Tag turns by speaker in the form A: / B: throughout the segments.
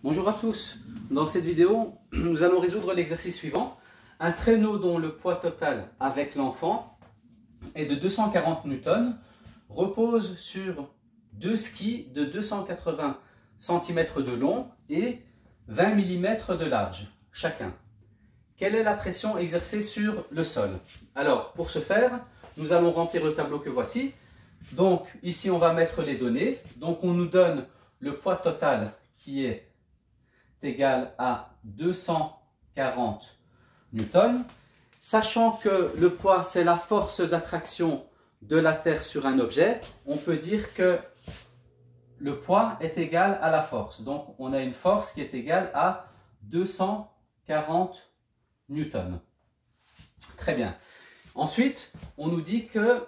A: Bonjour à tous. Dans cette vidéo, nous allons résoudre l'exercice suivant. Un traîneau dont le poids total avec l'enfant est de 240 newtons repose sur deux skis de 280 cm de long et 20 mm de large chacun. Quelle est la pression exercée sur le sol? Alors, pour ce faire, nous allons remplir le tableau que voici. Donc, ici, on va mettre les données. Donc, on nous donne le poids total qui est égal à 240 newtons. Sachant que le poids, c'est la force d'attraction de la Terre sur un objet, on peut dire que le poids est égal à la force. Donc, on a une force qui est égale à 240 newtons. Très bien. Ensuite, on nous dit que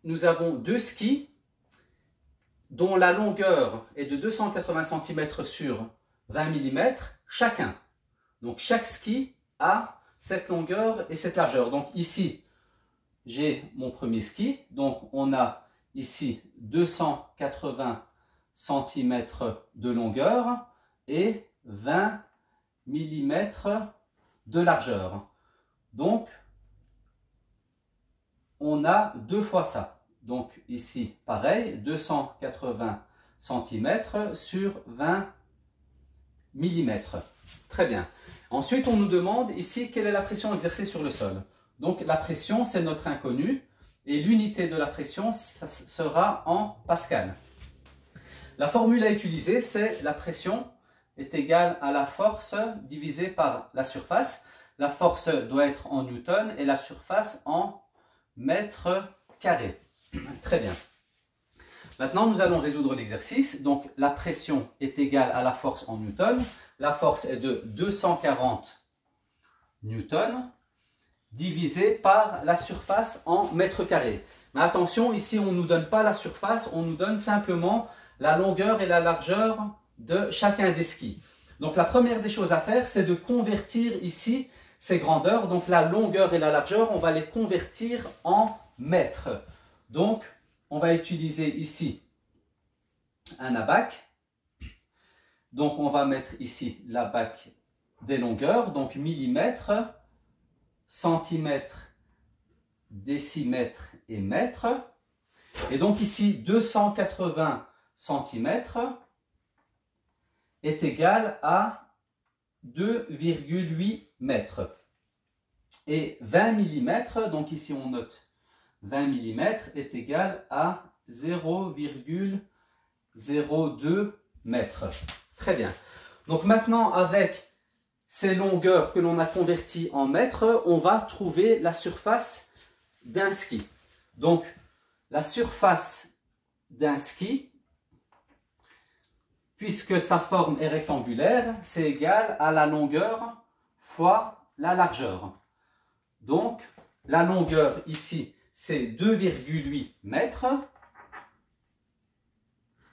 A: nous avons deux skis dont la longueur est de 280 cm sur 20 mm chacun. Donc, chaque ski a cette longueur et cette largeur. Donc, ici, j'ai mon premier ski. Donc, on a ici 280 cm de longueur et 20 mm de largeur. Donc, on a deux fois ça. Donc, ici, pareil, 280 cm sur 20 mm. Très bien. Ensuite, on nous demande ici quelle est la pression exercée sur le sol. Donc, la pression, c'est notre inconnu. Et l'unité de la pression, ça sera en pascal. La formule à utiliser, c'est la pression est égale à la force divisée par la surface. La force doit être en newton et la surface en mètres carrés. Très bien. Maintenant, nous allons résoudre l'exercice. Donc, la pression est égale à la force en newton. La force est de 240 newtons divisé par la surface en mètres carrés. Mais attention, ici, on ne nous donne pas la surface, on nous donne simplement la longueur et la largeur de chacun des skis. Donc, la première des choses à faire, c'est de convertir ici ces grandeurs. Donc, la longueur et la largeur, on va les convertir en mètres. Donc, on va utiliser ici un abac. Donc, on va mettre ici l'abac des longueurs. Donc, millimètres, centimètres, décimètres et mètres. Et donc, ici, 280 cm est égal à 2,8 mètres. Et 20 mm, donc ici on note 20 mm, est égal à 0,02 mètres. Très bien. Donc maintenant, avec ces longueurs que l'on a converties en mètres, on va trouver la surface d'un ski. Donc, la surface d'un ski, puisque sa forme est rectangulaire, c'est égal à la longueur fois la largeur. Donc, la longueur ici, c'est 2,8 mètres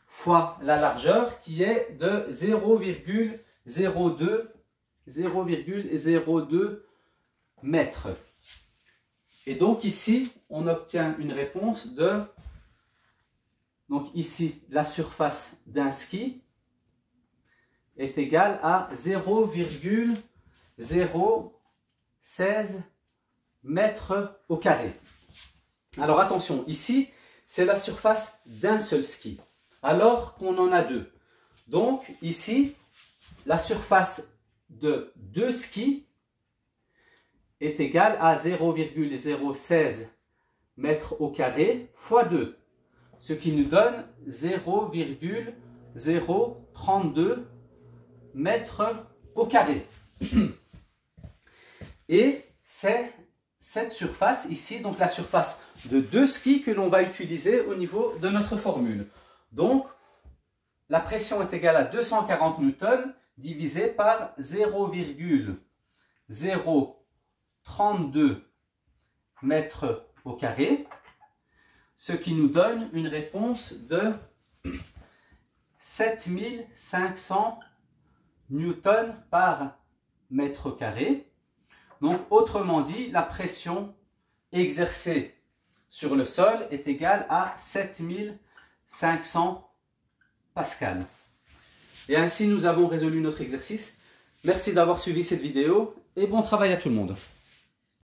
A: fois la largeur qui est de 0,02 mètres. Et donc ici, on obtient une réponse de... Donc ici, la surface d'un ski est égale à 0,016 mètres au carré. Alors attention, ici, c'est la surface d'un seul ski, alors qu'on en a deux. Donc ici, la surface de deux skis est égale à 0,016 mètres au carré fois 2, ce qui nous donne 0,032 mètres au carré. Et c'est cette surface ici, donc la surface de deux skis que l'on va utiliser au niveau de notre formule. Donc, la pression est égale à 240 newtons divisé par 0,032 mètres au carré, ce qui nous donne une réponse de 7500 newtons par mètre carré. Donc, autrement dit, la pression exercée sur le sol est égale à 7500 pascal. Et ainsi, nous avons résolu notre exercice. Merci d'avoir suivi cette vidéo et bon travail à tout le monde.